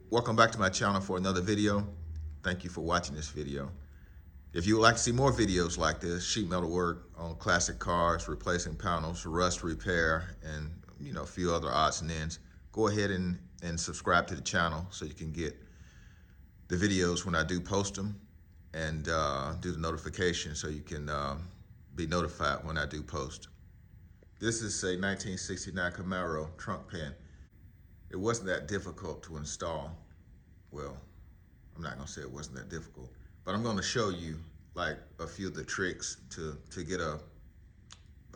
Welcome back to my channel for another video. Thank you for watching this video. If you would like to see more videos like this, sheet metal work on classic cars, replacing panels, rust repair, and a few other odds and ends, go ahead and subscribe to the channel so you can get the videos when I do post them, and do the notification so you can be notified when I do post. This is a 1969 Camaro trunk pan. It wasn't that difficult to install. Well, I'm not gonna say it wasn't that difficult, but I'm gonna show you like a few of the tricks to get a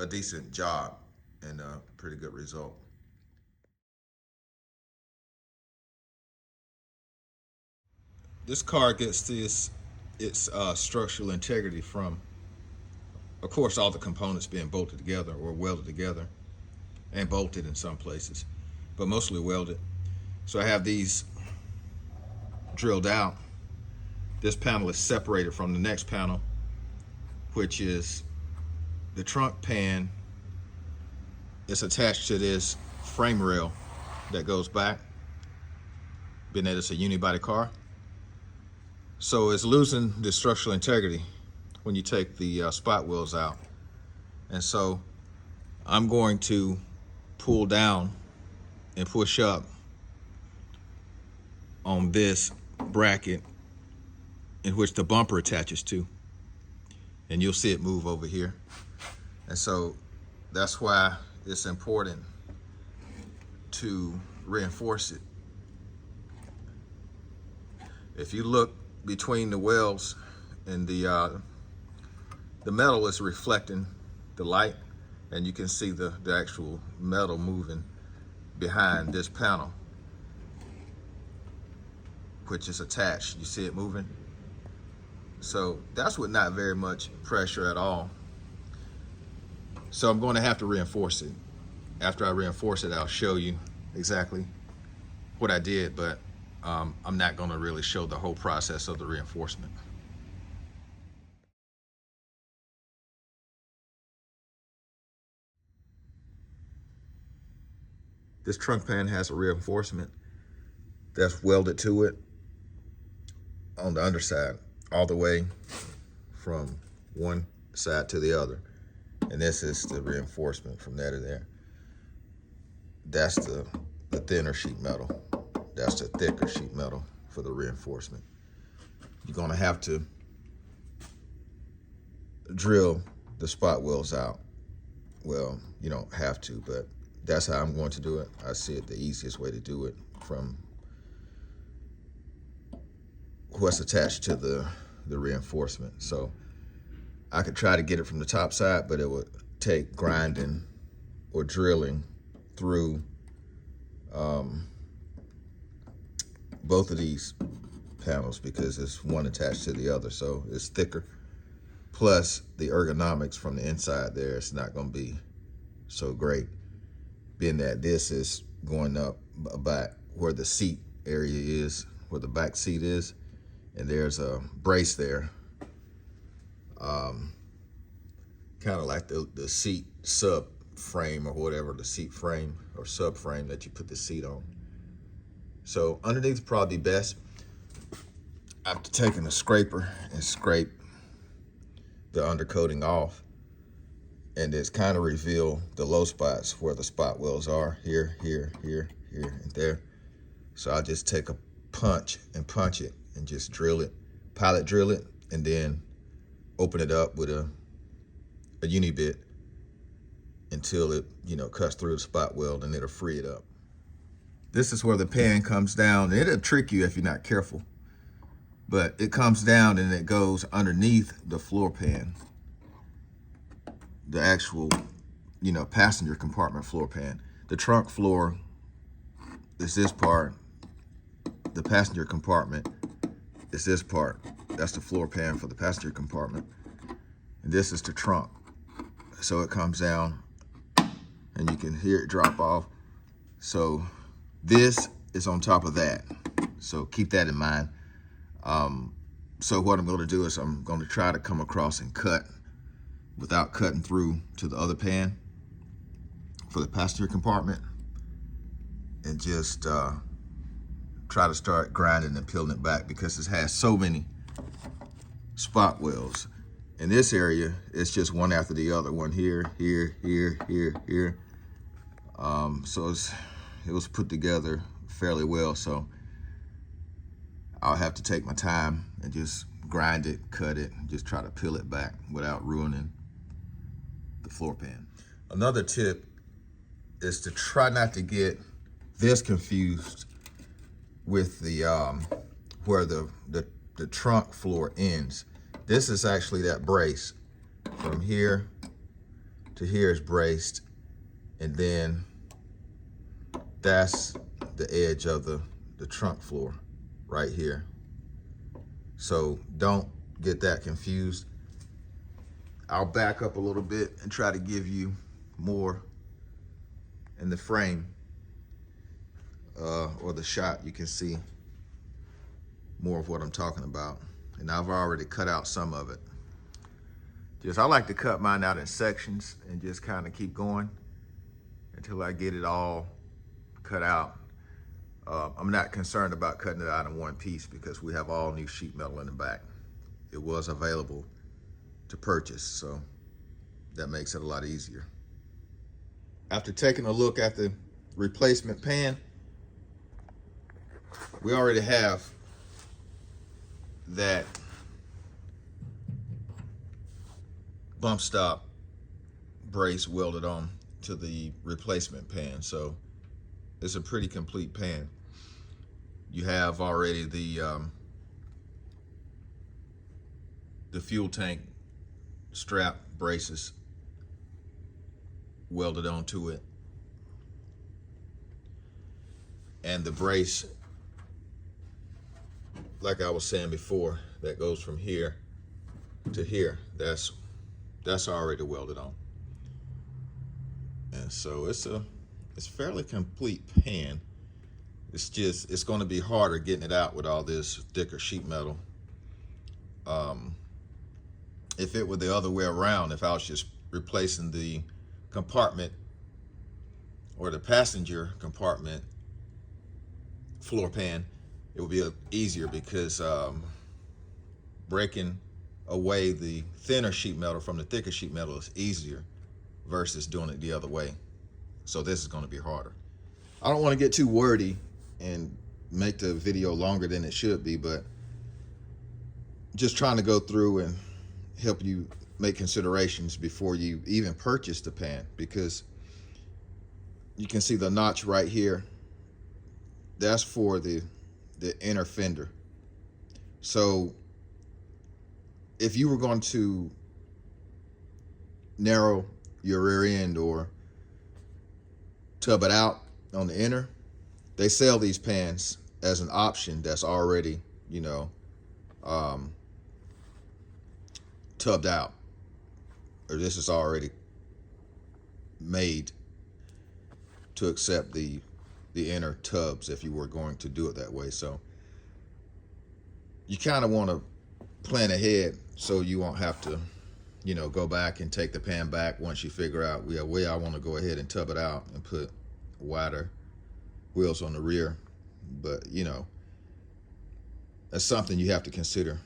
decent job and a pretty good result. This car gets its structural integrity from, of course, all the components being bolted together or welded together and bolted in some places, but mostly welded. So I have these drilled out. This panel is separated from the next panel, which is the trunk pan. It's attached to this frame rail that goes back, being that it's a unibody car. So it's losing the structural integrity when you take the spot wheels out. And so I'm going to pull down and push up on this bracket in which the bumper attaches to. And you'll see it move over here. And so that's why it's important to reinforce it. If you look between the welds and the metal is reflecting the light, and you can see the actual metal moving behind this panel, which is attached. You see it moving? So that's with not very much pressure at all. So I'm going to have to reinforce it. After I reinforce it, I'll show you exactly what I did, but I'm not going to really show the whole process of the reinforcement. This trunk pan has a reinforcement that's welded to it on the underside, all the way from one side to the other. And this is the reinforcement from there to there. That's the thinner sheet metal. That's the thicker sheet metal for the reinforcement. You're gonna have to drill the spot welds out. Well, you don't have to, but that's how I'm going to do it. I see it the easiest way to do it from what's attached to the reinforcement. So I could try to get it from the top side, but it would take grinding or drilling through both of these panels because it's one attached to the other, so it's thicker. Plus the ergonomics from the inside there, it's not going to be so great, being that this is going up about where the seat area is, where the back seat is, and there's a brace there, kind of like the seat sub frame or whatever, the seat frame or sub frame that you put the seat on. So underneath would probably be best. After taking a scraper and scrape the undercoating off, and it's kind of reveal the low spots where the spot welds are, here, here, here, here, and there. So I'll just take a punch and punch it and just drill it, pilot drill it, and then open it up with a uni bit until it, cuts through the spot weld, and it'll free it up. This is where the pan comes down. It'll trick you if you're not careful, but it comes down and it goes underneath the floor pan, the actual, passenger compartment floor pan. The trunk floor is this part. The passenger compartment is this part. That's the floor pan for the passenger compartment. And this is the trunk. So it comes down and you can hear it drop off. So this is on top of that. So keep that in mind. So what I'm going to do is I'm going to try to come across and cut without cutting through to the other pan for the passenger compartment, and just try to start grinding and peeling it back because it has so many spot welds. In this area, it's just one after the other, one here, here, here, here, here. So it was put together fairly well. So I'll have to take my time and just grind it, cut it, and just try to peel it back without ruining the floor pan. Another tip is to try not to get this confused with the where the trunk floor ends. This is actually that brace. From here to here is braced, and then that's the edge of the trunk floor right here. So don't get that confused. I'll back up a little bit and try to give you more in the frame or the shot. You can see more of what I'm talking about. And I've already cut out some of it. I like to cut mine out in sections and just kind of keep going until I get it all cut out. I'm not concerned about cutting it out in one piece because we have all new sheet metal in the back. It was available to purchase, so that makes it a lot easier. After taking a look at the replacement pan, we already have that bump stop brace welded on to the replacement pan. So it's a pretty complete pan. You have already the fuel tank strap braces welded onto it, and the brace, like I was saying before, that goes from here to here, that's already welded on. And so it's fairly complete pan. It's going to be harder getting it out with all this thicker sheet metal. If it were the other way around, if I was just replacing the compartment or the passenger compartment floor pan, it would be easier because breaking away the thinner sheet metal from the thicker sheet metal is easier versus doing it the other way. So this is going to be harder. I don't want to get too wordy and make the video longer than it should be, but just trying to go through and help you make considerations before you even purchase the pan, because you can see the notch right here. That's for the inner fender. So if you were going to narrow your rear end or tub it out on the inner, they sell these pans as an option that's already, tubbed out, or this is already made to accept the inner tubs if you were going to do it that way. So you kind of want to plan ahead so you won't have to, go back and take the pan back once you figure out, I want to go ahead and tub it out and put wider wheels on the rear. But, that's something you have to consider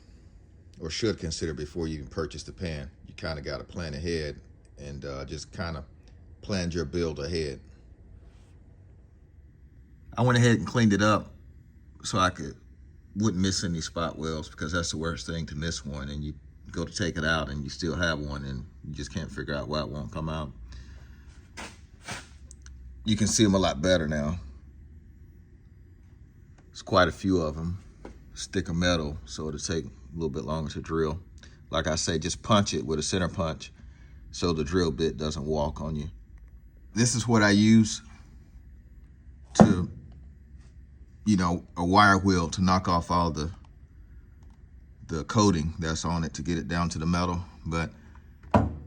or should consider before you even purchase the pan. You kind of got to plan ahead and just kind of plan your build ahead. I went ahead and cleaned it up so I wouldn't miss any spot welds, because that's the worst thing, to miss one and you go to take it out and you still have one and you just can't figure out why it won't come out. You can see them a lot better now. There's quite a few of them. Stick of metal, so it'll take a little bit longer to drill. Like I say, just punch it with a center punch so the drill bit doesn't walk on you. This is what I use to, a wire wheel to knock off all the coating that's on it to get it down to the metal. But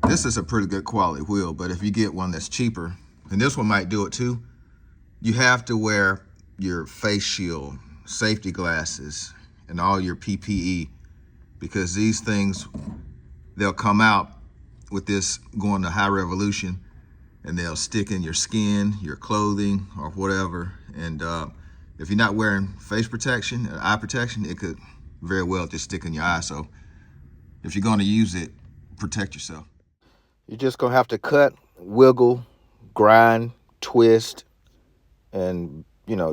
this is a pretty good quality wheel. But if you get one that's cheaper, and this one might do it too, you have to wear your face shield, safety glasses, and all your PPE, because these things, they'll come out with this going to high revolution and they'll stick in your skin, your clothing, or whatever, and If you're not wearing face protection, eye protection, it could very well just stick in your eye. So if you're going to use it, protect yourself. You're just gonna have to cut, wiggle, grind, twist, and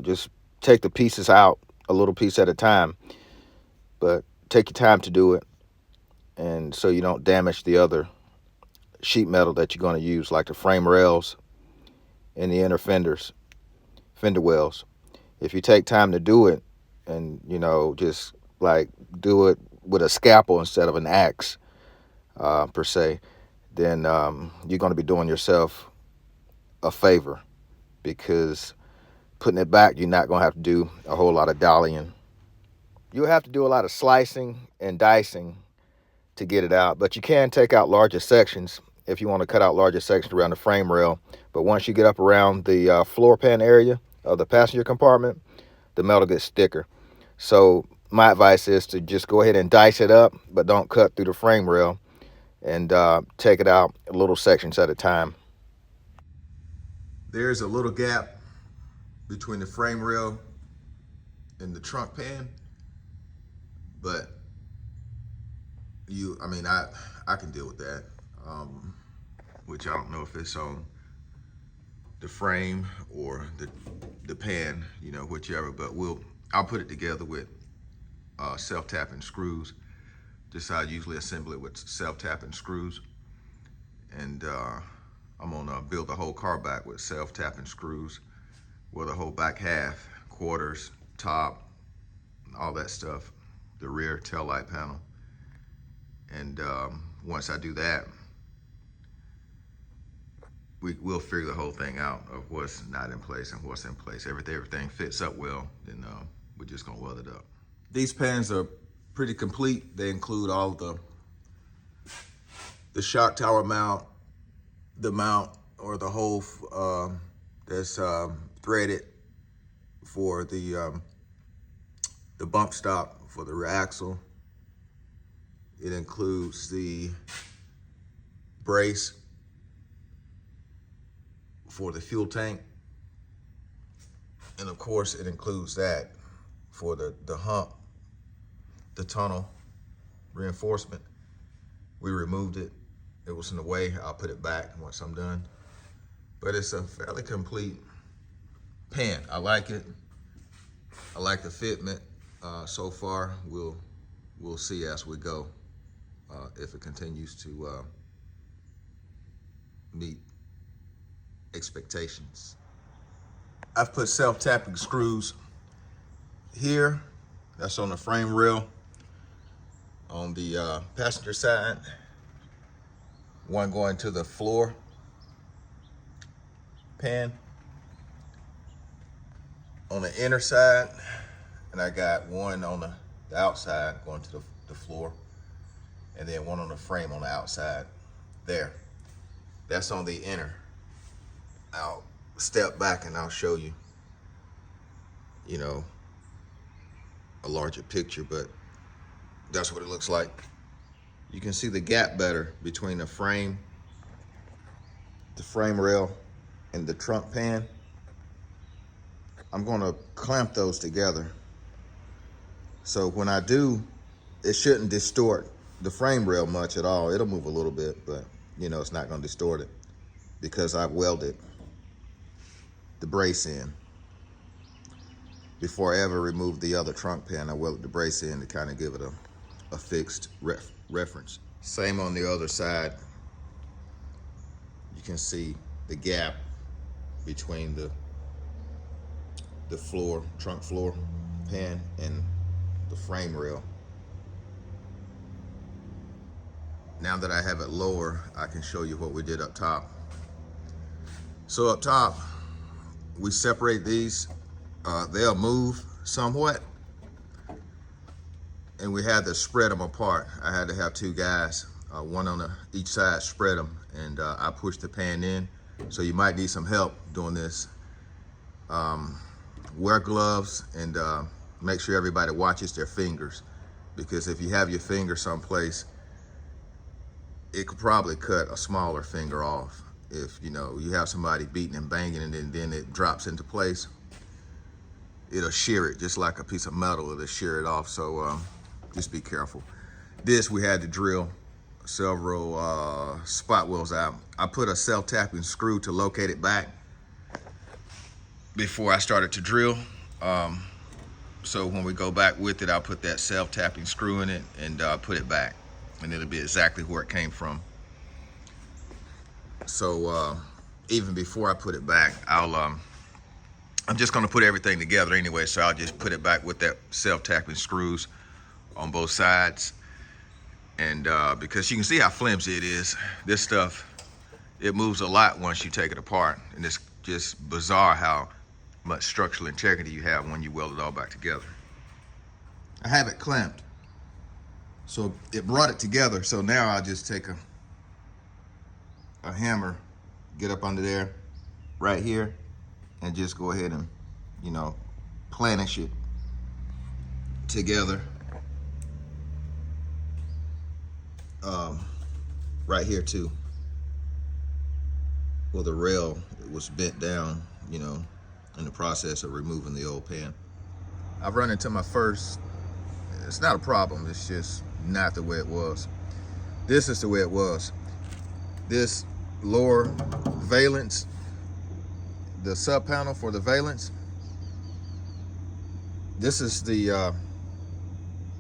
just take the pieces out a little piece at a time. But take your time to do it, and so you don't damage the other sheet metal that you're going to use, like the frame rails and the inner fender wells. If you take time to do it, and just like do it with a scalpel instead of an axe, per se, then you're going to be doing yourself a favor, because putting it back, you're not going to have to do a whole lot of dollying. You'll have to do a lot of slicing and dicing to get it out, but you can take out larger sections if you want to cut out larger sections around the frame rail. But once you get up around the floor pan area of the passenger compartment, the metal gets thicker. So my advice is to just go ahead and dice it up, but don't cut through the frame rail, and take it out little sections at a time. There's a little gap between the frame rail and the trunk pan, but I can deal with that. Which I don't know if it's on the frame or the pan, whichever. But I'll put it together with self-tapping screws. Just I usually assemble it with self-tapping screws, and I'm gonna build the whole car back with self-tapping screws, with the whole back half, quarters, top, all that stuff, the rear tail light panel. And once I do that, we'll figure the whole thing out of what's not in place and what's in place. Everything fits up well, then we're just gonna weld it up. These pans are pretty complete. They include all the shock tower mount, the mount or the hole that's threaded for the bump stop for the rear axle. It includes the brace for the fuel tank, and of course it includes that for the hump, the tunnel reinforcement. We removed it. It was in the way. I'll put it back once I'm done. But it's a fairly complete pan. I like it. I like the fitment so far. We'll see as we go if it continues to meet expectations. I've put self-tapping screws here. That's on the frame rail on the passenger side. One going to the floor pan on the inner side, and I got one on the outside going to the floor, and then one on the frame on the outside there. That's on the inner. I'll step back and I'll show you, a larger picture, but that's what it looks like. You can see the gap better between the frame rail, and the trunk pan. I'm gonna clamp those together. So when I do, it shouldn't distort the frame rail much at all. It'll move a little bit, but it's not gonna distort it because I've welded the brace in. Before I ever removed the other trunk pan, I welded the brace in to kind of give it a fixed reference. Same on the other side. You can see the gap between the trunk floor pan and the frame rail. Now that I have it lower, I can show you what we did up top. So up top, we separate these. They'll move somewhat, and we had to spread them apart. I had to have two guys, one on each side, spread them, and I pushed the pan in. So you might need some help doing this. Wear gloves, and make sure everybody watches their fingers, because if you have your finger someplace, it could probably cut a smaller finger off. If you have somebody beating and banging and then it drops into place, it'll shear it just like a piece of metal. It'll shear it off. So just be careful. This we had to drill several spot welds out. I put a self-tapping screw to locate it back before I started to drill. So when we go back with it, I'll put that self-tapping screw in it and put it back, and it'll be exactly where it came from. So even before I put it back, I'm just gonna put everything together anyway, so I'll just put it back with that self-tapping screws on both sides. And because you can see how flimsy it is, this stuff, it moves a lot once you take it apart, and it's just bizarre how much structural integrity you have when you weld it all back together. I have it clamped, so it brought it together. So now I'll just take a hammer, get up under there, right here, and just go ahead and, you know, planish it together. Right here too. Well, the rail was bent down, you know, in the process of removing the old pan. I've run into my first, it's not a problem, it's just not the way it was. This is the way it was. This lower valence, the sub panel for the valence, this is the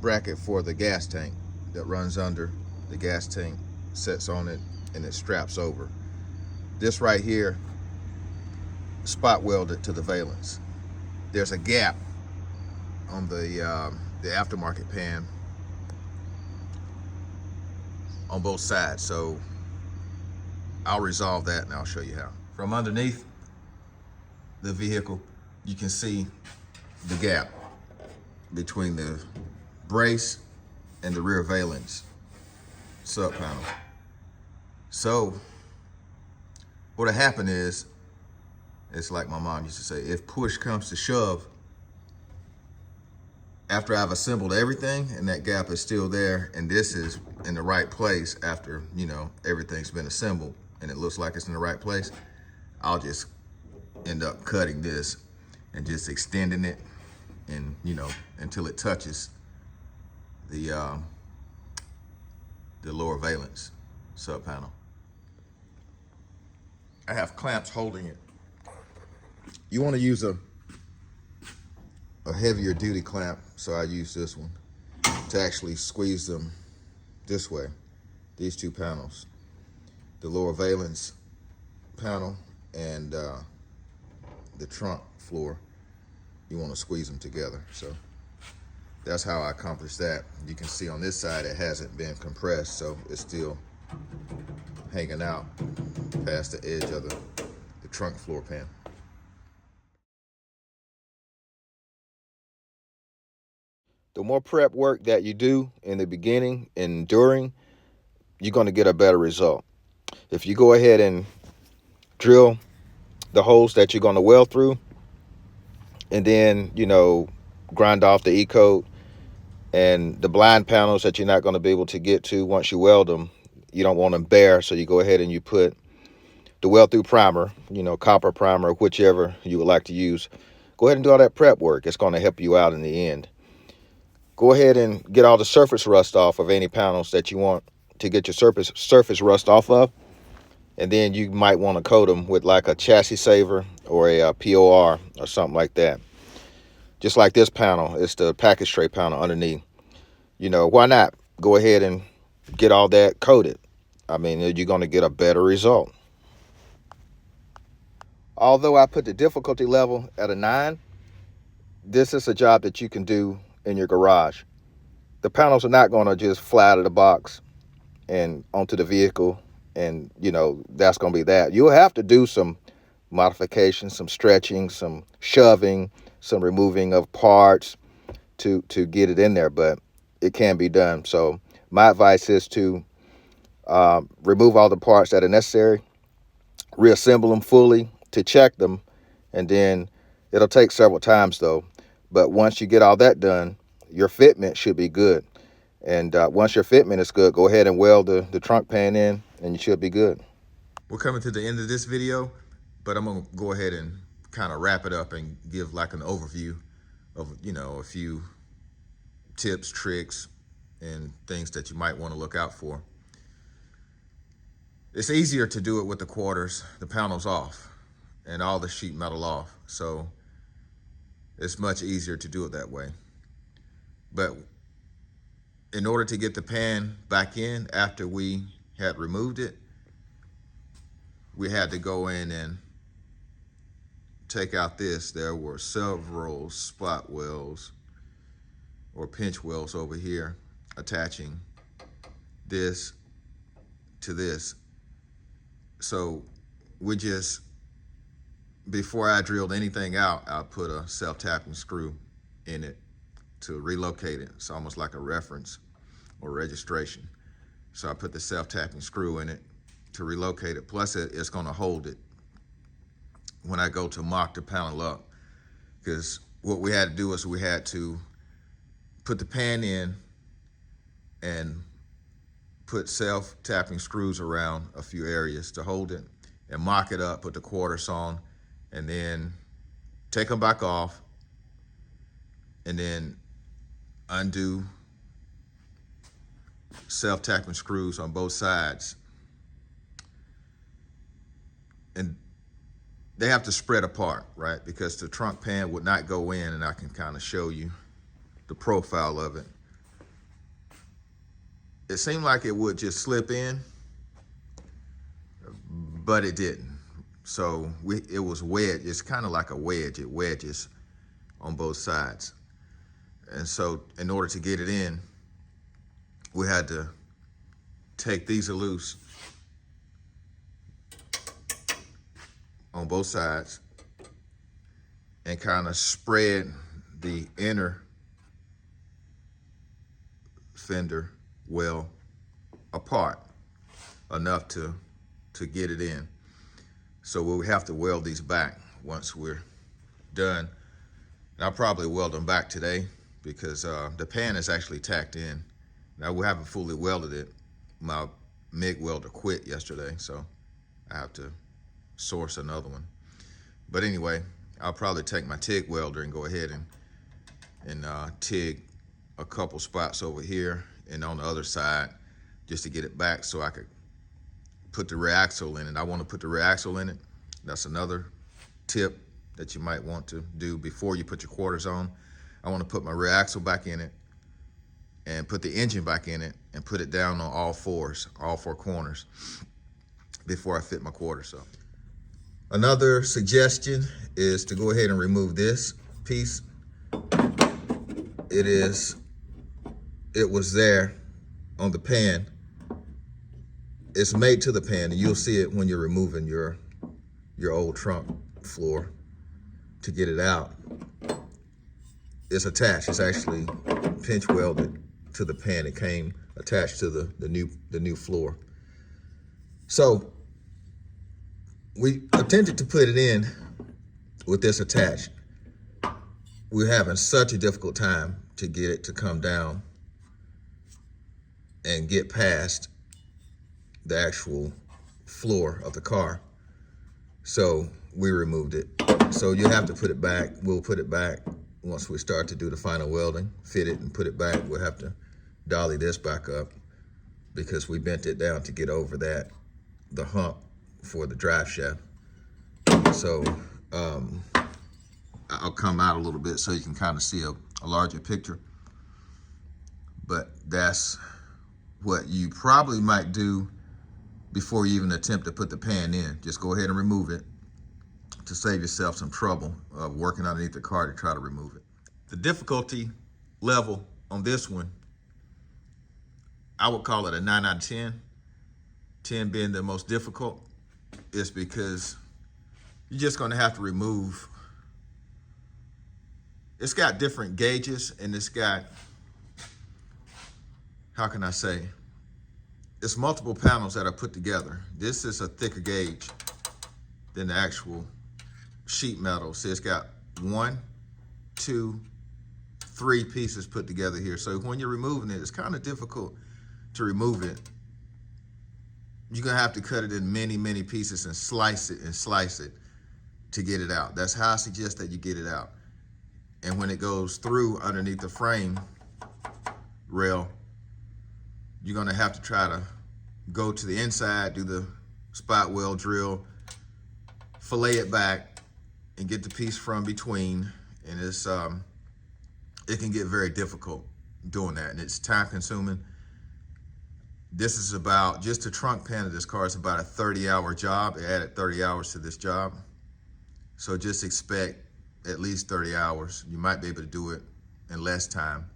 bracket for the gas tank that runs under. The gas tank sets on it and it straps over. This right here, spot welded to the valence. There's a gap on the aftermarket pan on both sides, so I'll resolve that and I'll show you how. From underneath the vehicle, you can see the gap between the brace and the rear valence sub panel. So what'll happen is, it's like my mom used to say, if push comes to shove, after I've assembled everything and that gap is still there and this is in the right place after, you know, everything's been assembled and it looks like it's in the right place, I'll just end up cutting this and just extending it, and, you know, until it touches the lower valence sub panel. I have clamps holding it. You want to use a heavier duty clamp, so I use this one to actually squeeze them this way. These two panels, the lower valence panel and the trunk floor, you want to squeeze them together. So that's how I accomplish that. You can see on this side it hasn't been compressed, so it's still hanging out past the edge of the trunk floor pan. The more prep work that you do in the beginning and during, you're going to get a better result. If you go ahead and drill the holes that you're going to weld through, and then, you know, grind off the E-coat and the blind panels that you're not going to be able to get to once you weld them, you don't want them bare, so you go ahead and you put the weld through primer, you know, copper primer, whichever you would like to use. Go ahead and do all that prep work. It's going to help you out in the end. Go ahead and get all the surface rust off of any panels that you want to get your surface rust off of. And then you might want to coat them with like a chassis saver or a POR or something like that. Just like this panel, it's the package tray panel underneath. You know, why not go ahead and get all that coated? I mean, you're going to get a better result. Although I put the difficulty level at a 9, this is a job that you can do in your garage. The panels are not going to just fly out of the box and onto the vehicle, and, you know, that's going to be that. You'll have to do some modifications, some stretching, some shoving, some removing of parts to get it in there, but it can be done. So my advice is to remove all the parts that are necessary, reassemble them fully to check them, and then it'll take several times though. But once you get all that done, your fitment should be good. And once your fitment is good, go ahead and weld the trunk pan in and you should be good. We're coming to the end of this video, but I'm gonna go ahead and kind of wrap it up and give like an overview of, you know, a few tips, tricks, and things that you might want to look out for. It's easier to do it with the quarters, the panels off, and all the sheet metal off. So it's much easier to do it that way. But in order to get the pan back in after we had removed it, we had to go in and take out this. There were several spot welds or pinch welds over here attaching this to this. So we just, before I drilled anything out, I put a self-tapping screw in it to relocate it. It's almost like a reference or registration. So I put the self-tapping screw in it to relocate it. Plus it's gonna hold it when I go to mock the panel up. Because what we had to do is we had to put the pan in and put self-tapping screws around a few areas to hold it and mock it up, put the quarters on, and then take them back off, and then undo self-tapping screws on both sides. And they have to spread apart, right? Because the trunk pan would not go in, and I can kind of show you the profile of it. It seemed like it would just slip in, but it didn't. So it was wedged. It's kind of like a wedge. It wedges on both sides. And so in order to get it in, we had to take these loose on both sides and kind of spread the inner fender well apart enough to get it in. So we'll have to weld these back once we're done. And I'll probably weld them back today because the pan is actually tacked in. Now we haven't fully welded it. My MIG welder quit yesterday, so I have to source another one. But anyway, I'll probably take my TIG welder and go ahead and TIG a couple spots over here and on the other side just to get it back so I could put the rear axle in it. I want to put the rear axle in it. That's another tip that you might want to do before you put your quarters on. I want to put my rear axle back in it and put the engine back in it and put it down on all four corners before I fit my quarters up. Another suggestion is to go ahead and remove this piece. It was there on the pan. It's made to the pan, and you'll see it when you're removing your old trunk floor to get it out. It's attached. It's actually pinch welded to the pan. It came attached to the new floor. So we attempted to put it in with this attached. We're having such a difficult time to get it to come down and get past the actual floor of the car. So we removed it. So you have to put it back. We'll put it back once we start to do the final welding, fit it and put it back. We'll have to dolly this back up because we bent it down to get over the hump for the drive shaft. So I'll come out a little bit so you can kind of see a larger picture. But that's what you probably might do before you even attempt to put the pan in. Just go ahead and remove it to save yourself some trouble of working underneath the car to try to remove it. The difficulty level on this one, I would call it a 9 out of 10. 10 being the most difficult, is because you're just gonna have to remove. It's got different gauges, and it's got, how can I say? It's multiple panels that are put together. This is a thicker gauge than the actual sheet metal. So it's got 1, 2, 3 pieces put together here. So when you're removing it, it's kind of difficult to remove it. You're gonna have to cut it in many, many pieces and slice it to get it out. That's how I suggest that you get it out. And when it goes through underneath the frame rail, you're gonna have to try to go to the inside, do the spot weld drill, fillet it back, and get the piece from between. And it's it can get very difficult doing that, and it's time consuming. This is about, just the trunk pan of this car is about a 30-hour job. They added 30 hours to this job. So just expect at least 30 hours. You might be able to do it in less time,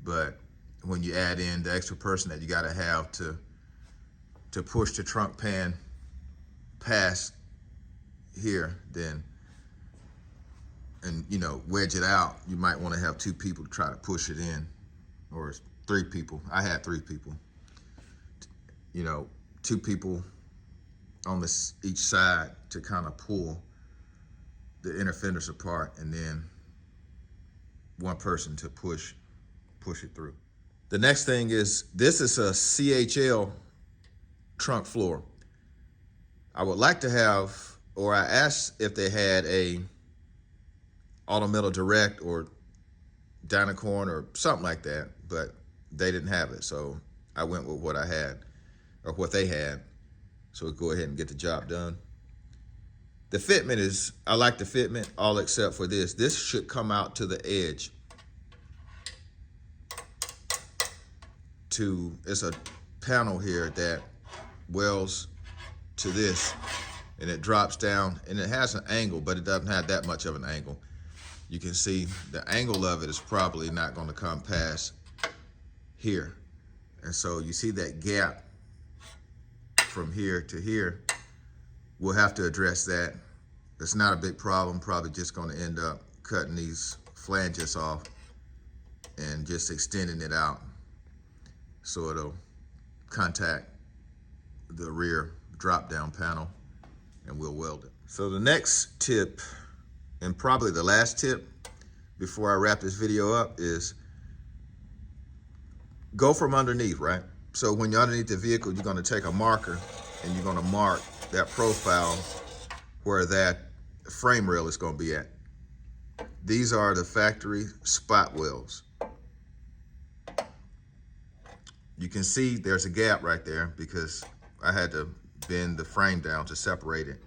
but when you add in the extra person that you gotta have to push the trunk pan past here, then, and you know, wedge it out, you might wanna have 2 people to try to push it in, or 3 people. I had 3 people. You know, 2 people on each side to kind of pull the inner fenders apart, and then 1 person to push it through. The next thing is, this is a CHL trunk floor. I would like to have, or I asked if they had a Auto Metal Direct or Dynacorn or something like that, but they didn't have it. So I went with what I had, or what they had. So we'll go ahead and get the job done. The fitment is, I like the fitment, all except for this. This should come out to the edge. It's a panel here that welds to this, and it drops down, and it has an angle, but it doesn't have that much of an angle. You can see the angle of it is probably not going to come past here. And so you see that gap from here to here. We'll have to address that. It's not a big problem. Probably just going to end up cutting these flanges off and just extending it out so it'll contact the rear drop down panel, and we'll weld it. So the next tip, and probably the last tip before I wrap this video up, is go from underneath, right? So when you're underneath the vehicle, you're gonna take a marker and you're gonna mark that profile where that frame rail is gonna be at. These are the factory spot welds. You can see there's a gap right there because I had to bend the frame down to separate it.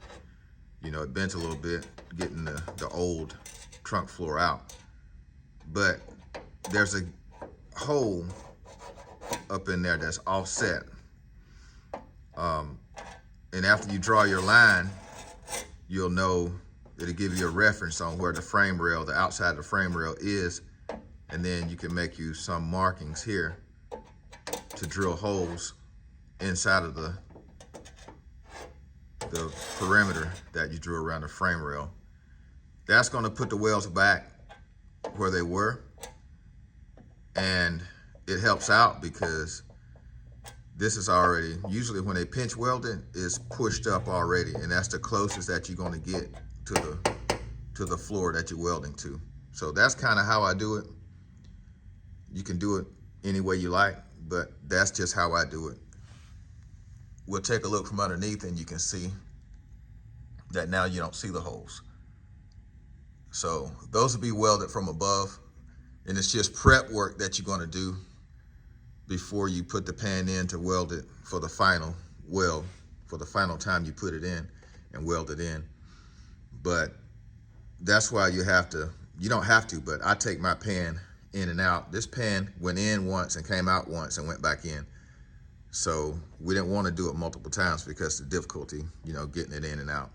You know, it bent a little bit, getting the old trunk floor out. But there's a hole up in there that's offset. And after you draw your line, you'll know, it'll give you a reference on where the frame rail, the outside of the frame rail is, and then you can make you some markings here to drill holes inside of the perimeter that you drew around the frame rail. That's going to put the welds back where they were, and it helps out because this is already, usually when they pinch weld it, it's pushed up already, and that's the closest that you're going to get to the floor that you're welding to. So that's kind of how I do it. You can do it any way you like, but that's just how I do it. We'll take a look from underneath, and you can see that now you don't see the holes. So those will be welded from above, and it's just prep work that you're going to do before you put the pan in to weld it for the final weld, for the final time you put it in and weld it in. But that's why you don't have to, but I take my pan in and out. This pan went in once and came out once and went back in. So we didn't want to do it multiple times because of the difficulty, you know, getting it in and out.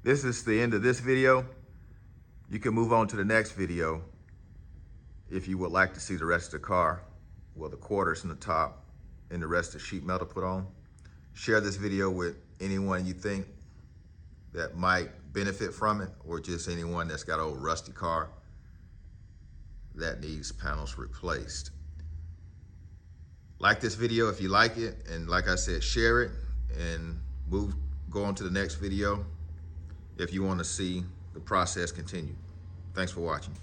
This is the end of this video. You can move on to the next video if you would like to see the rest of the car, well, the quarters in the top and the rest of the sheet metal put on. Share this video with anyone you think that might benefit from it, or just anyone that's got an old rusty car that needs panels replaced. Like this video if you like it, and like I said, share it, and go on to the next video if you want to see the process continue. Thanks for watching.